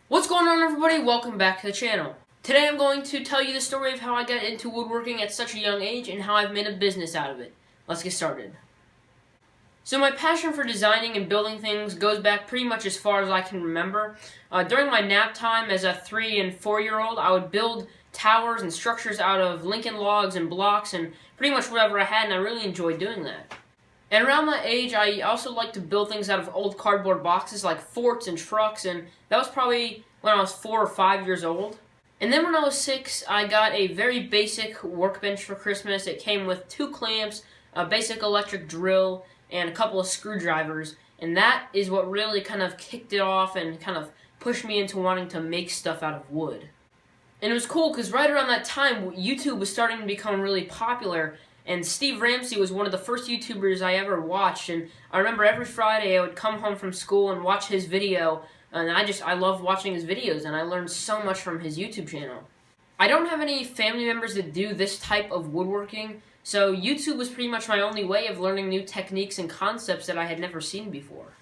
What's going on, everybody? Welcome back to the channel. Today I'm going to tell you the story of how I got into woodworking at such a young age and how I've made a business out of it. Let's get started. So my passion for designing and building things goes back pretty much as far as I can remember. During my nap time as a 3- and 4-year-old, I would build towers and structures out of Lincoln logs and blocks and pretty much whatever I had, and I really enjoyed doing that. And around that age, I also liked to build things out of old cardboard boxes like forts and trucks, and that was probably when I was 4 or 5 years old. And then when I was 6, I got a very basic workbench for Christmas. It came with 2 clamps, a basic electric drill, and a couple of screwdrivers, and that is what really kind of kicked it off and kind of pushed me into wanting to make stuff out of wood. And it was cool because right around that time, YouTube was starting to become really popular, and Steve Ramsey was one of the first YouTubers I ever watched, and I remember every Friday I would come home from school and watch his video, and I loved watching his videos, and I learned so much from his YouTube channel. I don't have any family members that do this type of woodworking, so YouTube was pretty much my only way of learning new techniques and concepts that I had never seen before.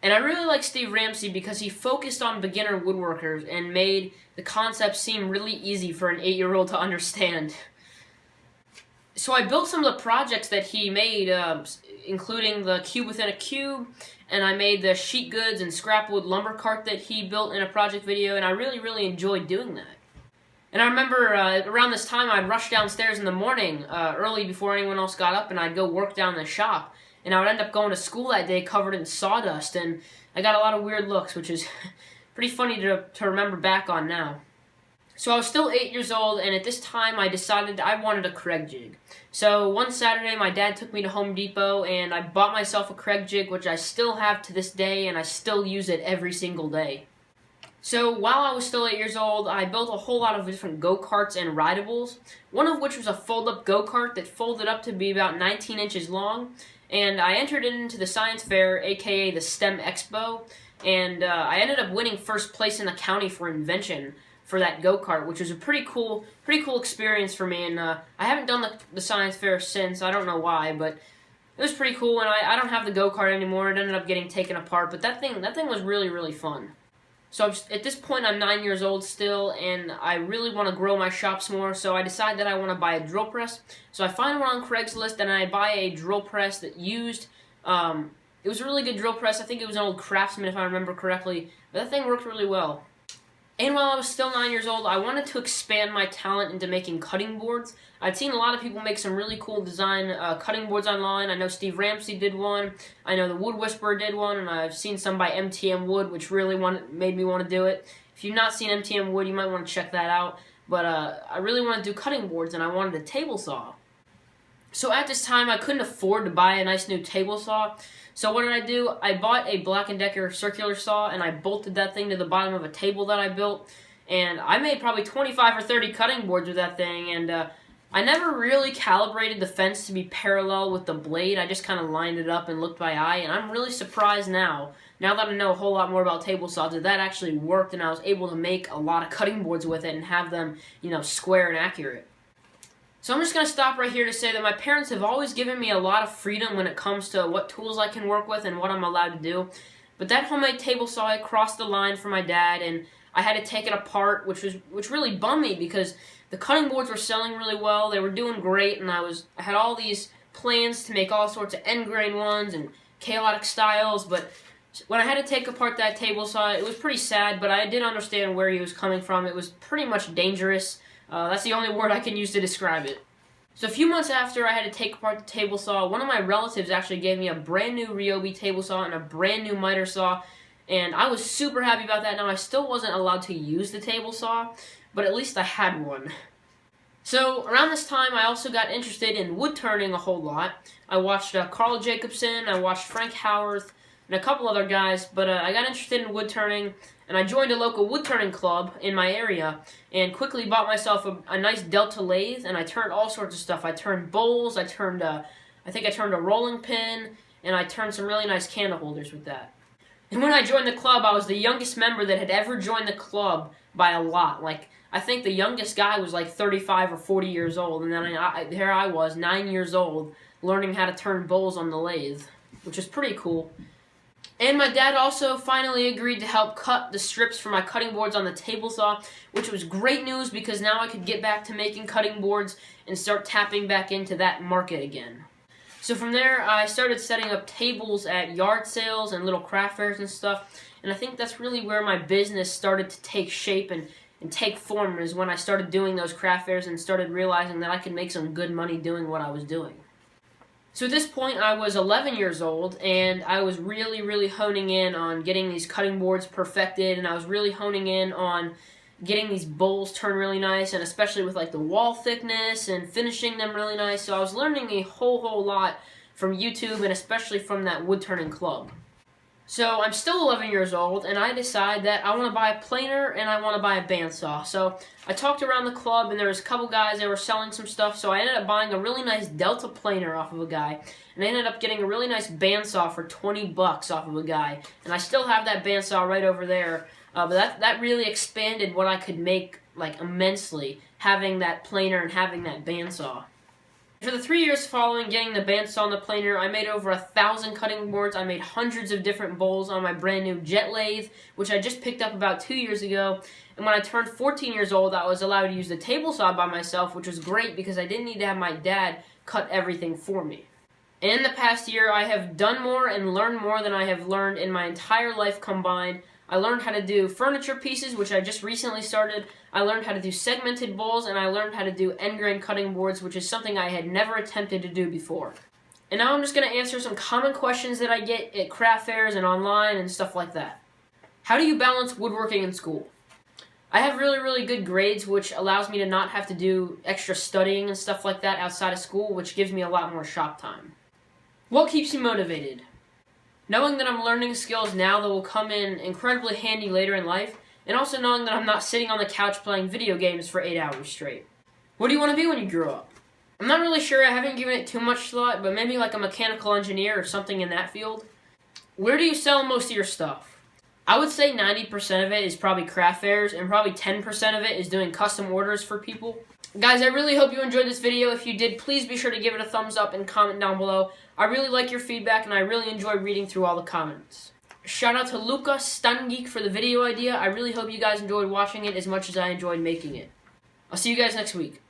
And I really like Steve Ramsey because he focused on beginner woodworkers and made the concepts seem really easy for an 8-year-old to understand. So I built some of the projects that he made, including the cube within a cube, and I made the sheet goods and scrap wood lumber cart that he built in a project video, and I really enjoyed doing that. And I remember around this time I'd rush downstairs in the morning, early before anyone else got up, and I'd go work down in the shop, and I would end up going to school that day covered in sawdust, and I got a lot of weird looks, which is pretty funny to remember back on now. So I was still 8 years old, and at this time I decided I wanted a Kreg Jig. So one Saturday my dad took me to Home Depot, and I bought myself a Kreg Jig, which I still have to this day, and I still use it every single day. So while I was still 8 years old, I built a whole lot of different go-karts and rideables, one of which was a fold-up go-kart that folded up to be about 19 inches long, and I entered it into the science fair, aka the STEM Expo, and I ended up winning first place in the county for invention for that go-kart, which was a pretty cool experience for me, and I haven't done the science fair since. I don't know why, but it was pretty cool, and I don't have the go-kart anymore. It ended up getting taken apart, but that thing was really fun. So at this point, I'm 9 years old still, and I really want to grow my shops more, so I decide that I want to buy a drill press. So I find one on Craigslist, and I buy a drill press that used, it was a really good drill press. I think it was an old Craftsman, if I remember correctly, but that thing worked really well. And while I was still 9 years old, I wanted to expand my talent into making cutting boards. I'd seen a lot of people make some really cool design cutting boards online. I know Steve Ramsey did one. I know the Wood Whisperer did one, and I've seen some by MTM Wood, which really made me want to do it. If you've not seen MTM Wood, you might want to check that out. But I really want to do cutting boards, and I wanted a table saw. So at this time, I couldn't afford to buy a nice new table saw. So what did I do? I bought a Black & Decker circular saw, and I bolted that thing to the bottom of a table that I built. And I made probably 25 or 30 cutting boards with that thing, and I never really calibrated the fence to be parallel with the blade. I just kind of lined it up and looked by eye, and I'm really surprised now that I know a whole lot more about table saws, that actually worked, and I was able to make a lot of cutting boards with it and have them, square and accurate. So I'm just going to stop right here to say that my parents have always given me a lot of freedom when it comes to what tools I can work with and what I'm allowed to do. But that homemade table saw, I crossed the line for my dad, and I had to take it apart, which really bummed me because the cutting boards were selling really well. They were doing great, and I had all these plans to make all sorts of end grain ones and chaotic styles. But when I had to take apart that table saw, it was pretty sad. But I did understand where he was coming from. It was pretty much dangerous. That's the only word I can use to describe it. So a few months after I had to take apart the table saw, one of my relatives actually gave me a brand new Ryobi table saw and a brand new miter saw, and I was super happy about that. Now, I still wasn't allowed to use the table saw, but at least I had one. So around this time, I also got interested in wood turning a whole lot. I watched Carl Jacobson, I watched Frank Howarth, and a couple other guys, but I got interested in wood turning, and I joined a local wood turning club in my area, and quickly bought myself a nice Delta lathe, and I turned all sorts of stuff. I turned bowls, I think I turned a rolling pin, and I turned some really nice candle holders with that. And when I joined the club, I was the youngest member that had ever joined the club by a lot. Like, I think the youngest guy was like 35 or 40 years old, and then here I was, 9 years old, learning how to turn bowls on the lathe, which is pretty cool. And my dad also finally agreed to help cut the strips for my cutting boards on the table saw, which was great news because now I could get back to making cutting boards and start tapping back into that market again. So from there, I started setting up tables at yard sales and little craft fairs and stuff, and I think that's really where my business started to take shape and take form, is when I started doing those craft fairs and started realizing that I could make some good money doing what I was doing. So at this point, I was 11 years old, and I was really honing in on getting these cutting boards perfected, and I was really honing in on getting these bowls turned really nice, and especially with like the wall thickness and finishing them really nice. So I was learning a whole lot from YouTube, and especially from that woodturning club. So I'm still 11 years old, and I decide that I want to buy a planer and I want to buy a bandsaw. So I talked around the club, and there was a couple guys that were selling some stuff, so I ended up buying a really nice Delta planer off of a guy, and I ended up getting a really nice bandsaw for 20 bucks off of a guy. And I still have that bandsaw right over there, but that really expanded what I could make, like, immensely, having that planer and having that bandsaw. For the 3 years following getting the bandsaw and the planer, I made over 1,000 cutting boards. I made hundreds of different bowls on my brand new jet lathe, which I just picked up about 2 years ago. And when I turned 14 years old, I was allowed to use the table saw by myself, which was great because I didn't need to have my dad cut everything for me. And in the past year, I have done more and learned more than I have learned in my entire life combined. I learned how to do furniture pieces, which I just recently started. I learned how to do segmented bowls, and I learned how to do end grain cutting boards, which is something I had never attempted to do before. And now I'm just going to answer some common questions that I get at craft fairs and online and stuff like that. How do you balance woodworking in school? I have really good grades, which allows me to not have to do extra studying and stuff like that outside of school, which gives me a lot more shop time. What keeps you motivated? Knowing that I'm learning skills now that will come in incredibly handy later in life, and also knowing that I'm not sitting on the couch playing video games for 8 hours straight. What do you want to be when you grow up? I'm not really sure, I haven't given it too much thought, but maybe like a mechanical engineer or something in that field. Where do you sell most of your stuff? I would say 90% of it is probably craft fairs, and probably 10% of it is doing custom orders for people. Guys, I really hope you enjoyed this video. If you did, please be sure to give it a thumbs up and comment down below. I really like your feedback, and I really enjoy reading through all the comments. Shout out to Luca Stungeek for the video idea. I really hope you guys enjoyed watching it as much as I enjoyed making it. I'll see you guys next week.